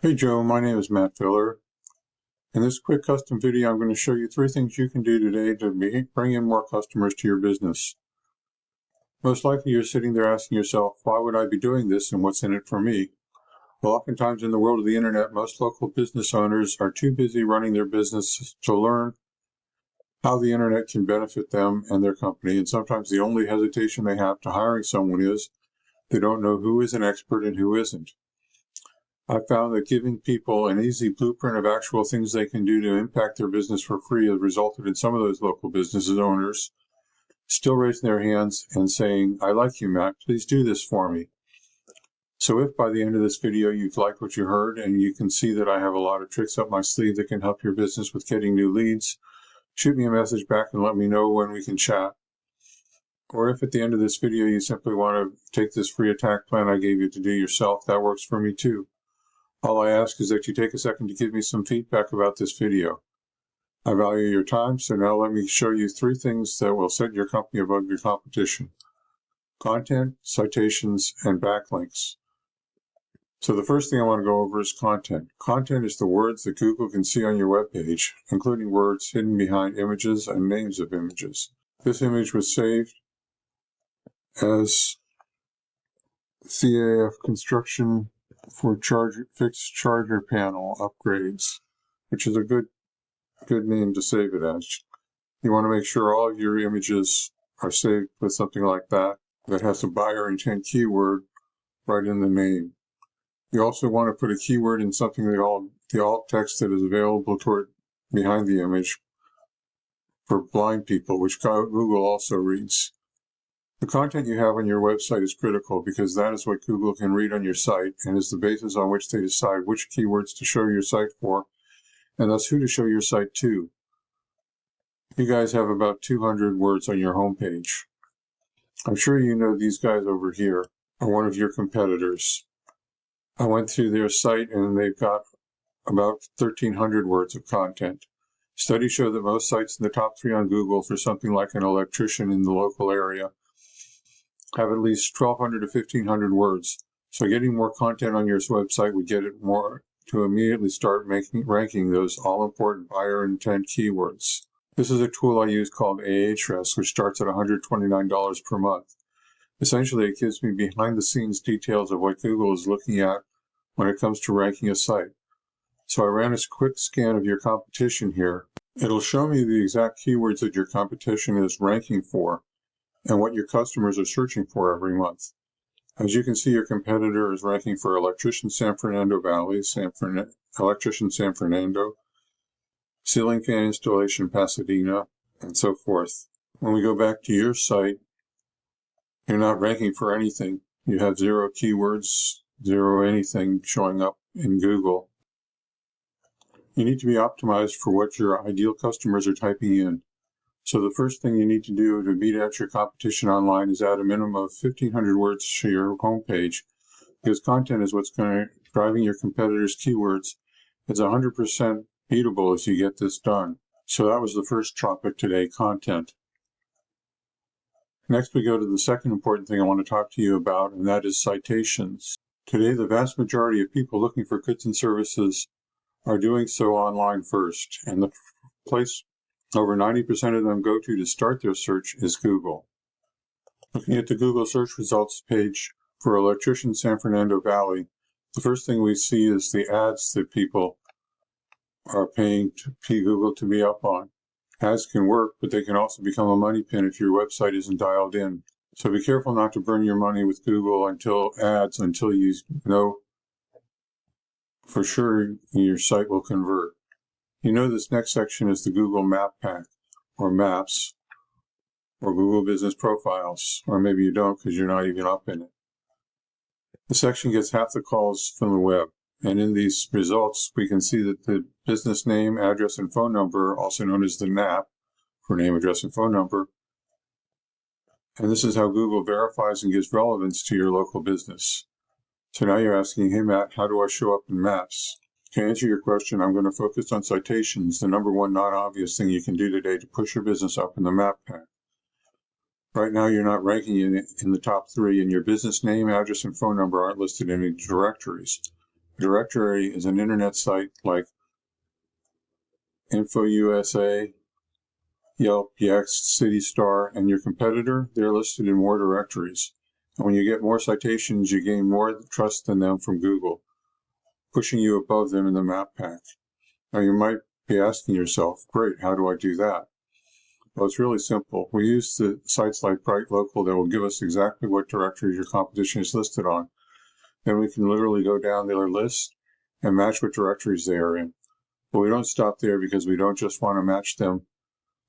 Hey Joe, my name is Matt Filler. In this quick custom video, I'm going to show you 3 things you can do today to bring in more customers to your business. Most likely you're sitting there asking yourself, why would I be doing this and what's in it for me? Well, oftentimes in the world of the internet, most local business owners are too busy running their business to learn how the internet can benefit them and their company, and sometimes the only hesitation they have to hiring someone is they don't know who is an expert and who isn't. I found that giving people an easy blueprint of actual things they can do to impact their business for free has resulted in some of those local business owners still raising their hands and saying, I like you, Matt, please do this for me. So if by the end of this video you've liked what you heard and you can see that I have a lot of tricks up my sleeve that can help your business with getting new leads, shoot me a message back and let me know when we can chat. Or if at the end of this video you simply want to take this free attack plan I gave you to do yourself, that works for me too. All I ask is that you take a second to give me some feedback about this video. I value your time, so now let me show you 3 things that will set your company above your competition: content, citations, and backlinks. So the first thing I want to go over is content. Content is the words that Google can see on your web page, including words hidden behind images and names of images. This image was saved as CAF construction for fixed charger panel upgrades, which is a good name to save it as. You want to make sure all of your images are saved with something like that has a buyer intent keyword right in the name. You also want to put a keyword in something the alt text that is available behind the image for blind people, which Google also reads. The content you have on your website is critical because that is what Google can read on your site and is the basis on which they decide which keywords to show your site for, and thus who to show your site to. You guys have about 200 words on your homepage. I'm sure you know these guys over here are one of your competitors. I went through their site and they've got about 1,300 words of content. Studies show that most sites in the top 3 on Google for something like an electrician in the local area have at least 1,200 to 1,500 words. So getting more content on your website would get it more to immediately start ranking those all-important buyer intent keywords. This is a tool I use called Ahrefs, which starts at $129 per month. Essentially, it gives me behind-the-scenes details of what Google is looking at when it comes to ranking a site. So I ran a quick scan of your competition here. It'll show me the exact keywords that your competition is ranking for and what your customers are searching for every month. As you can see, your competitor is ranking for electrician San Fernando Valley, electrician San Fernando, ceiling fan installation Pasadena, and so forth. When we go back to your site, you're not ranking for anything. You have 0 keywords, 0 anything showing up in Google. You need to be optimized for what your ideal customers are typing in. So the first thing you need to do to beat out your competition online is add a minimum of 1,500 words to your homepage, because content is what's driving your competitors' keywords. It's 100% beatable if you get this done. So that was the first topic today, content. Next, we go to the second important thing I want to talk to you about, and that is citations. Today, the vast majority of people looking for goods and services are doing so online first, and the place over 90% of them go to start their search is Google. Looking at the Google search results page for electrician San Fernando Valley, the first thing we see is the ads that people are paying Google to be up on. Ads can work, but they can also become a money pin if your website isn't dialed in. So be careful not to burn your money with Google until you know for sure your site will convert. You know this next section is the Google Map Pack, or Maps, or Google Business Profiles, or maybe you don't because you're not even up in it. The section gets half the calls from the web, and in these results we can see that the business name, address, and phone number, also known as the NAP, for name, address, and phone number, and this is how Google verifies and gives relevance to your local business. So now you're asking, hey Matt, how do I show up in Maps? To answer your question, I'm going to focus on citations, the number 1 non-obvious thing you can do today to push your business up in the map pack. Right now, you're not ranking in the top 3, and your business name, address, and phone number aren't listed in any directories. directory is an internet site like InfoUSA, Yelp, Yext, CityStar, and your competitor, they're listed in more directories. And when you get more citations, you gain more trust in them from Google, pushing you above them in the map pack. Now you might be asking yourself, great, how do I do that? Well, it's really simple. We use the sites like Bright Local that will give us exactly what directories your competition is listed on. Then we can literally go down their list and match what directories they are in. But we don't stop there because we don't just want to match them.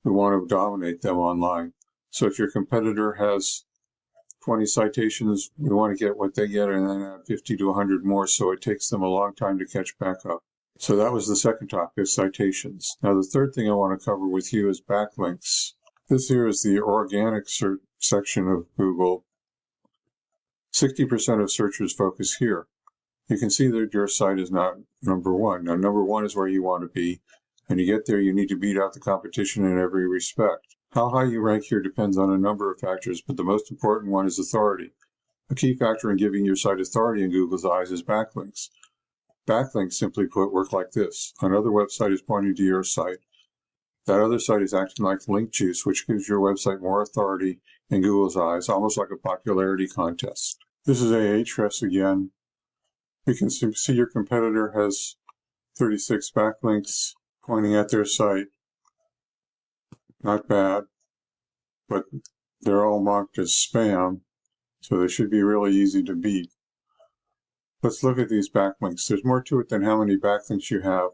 We want to dominate them online. So if your competitor has 20 citations, we want to get what they get and then add 50 to 100 more, so it takes them a long time to catch back up. So that was the second topic, citations. Now the third thing I want to cover with you is backlinks. This here is the organic search section of Google. 60% of searchers focus here. You can see that your site is not number one. Now number one is where you want to be. When you get there, you need to beat out the competition in every respect. How high you rank here depends on a number of factors, but the most important one is authority. A key factor in giving your site authority in Google's eyes is backlinks. Backlinks, simply put, work like this. Another website is pointing to your site. That other site is acting like link juice, which gives your website more authority in Google's eyes, almost like a popularity contest. This is Ahrefs again. You can see your competitor has 36 backlinks pointing at their site. Not bad, but they're all marked as spam, so they should be really easy to beat. Let's look at these backlinks. There's more to it than how many backlinks you have.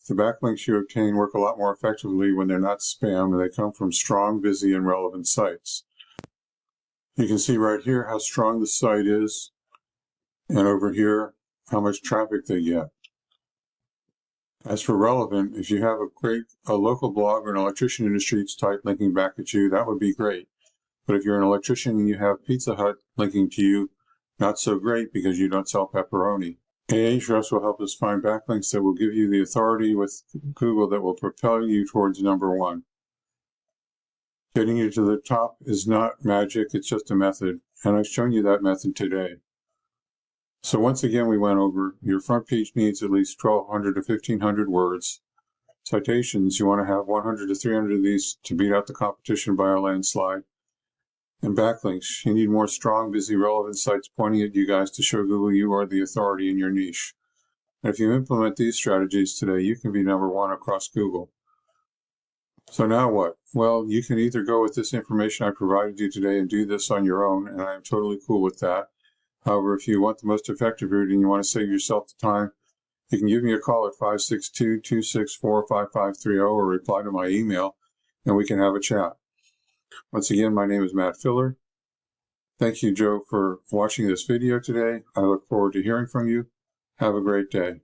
The backlinks you obtain work a lot more effectively when they're not spam and they come from strong, busy, and relevant sites. You can see right here how strong the site is, and over here how much traffic they get. As for relevant, if you have a local blog or an electrician in the streets type linking back at you, that would be great. But if you're an electrician and you have Pizza Hut linking to you, not so great because you don't sell pepperoni. Ahrefs will help us find backlinks that will give you the authority with Google that will propel you towards number one. Getting you to the top is not magic, it's just a method, and I've shown you that method today. So once again, we went over your front page needs at least 1,200 to 1,500 words. Citations, you want to have 100 to 300 of these to beat out the competition by a landslide. And backlinks, you need more strong, busy, relevant sites pointing at you guys to show Google you are the authority in your niche. And if you implement these strategies today, you can be number one across Google. So now what? Well, you can either go with this information I provided you today and do this on your own, and I'm totally cool with that. However, if you want the most effective route and you want to save yourself the time, you can give me a call at 562-264-5530 or reply to my email, and we can have a chat. Once again, my name is Matt Filler. Thank you, Joe, for watching this video today. I look forward to hearing from you. Have a great day.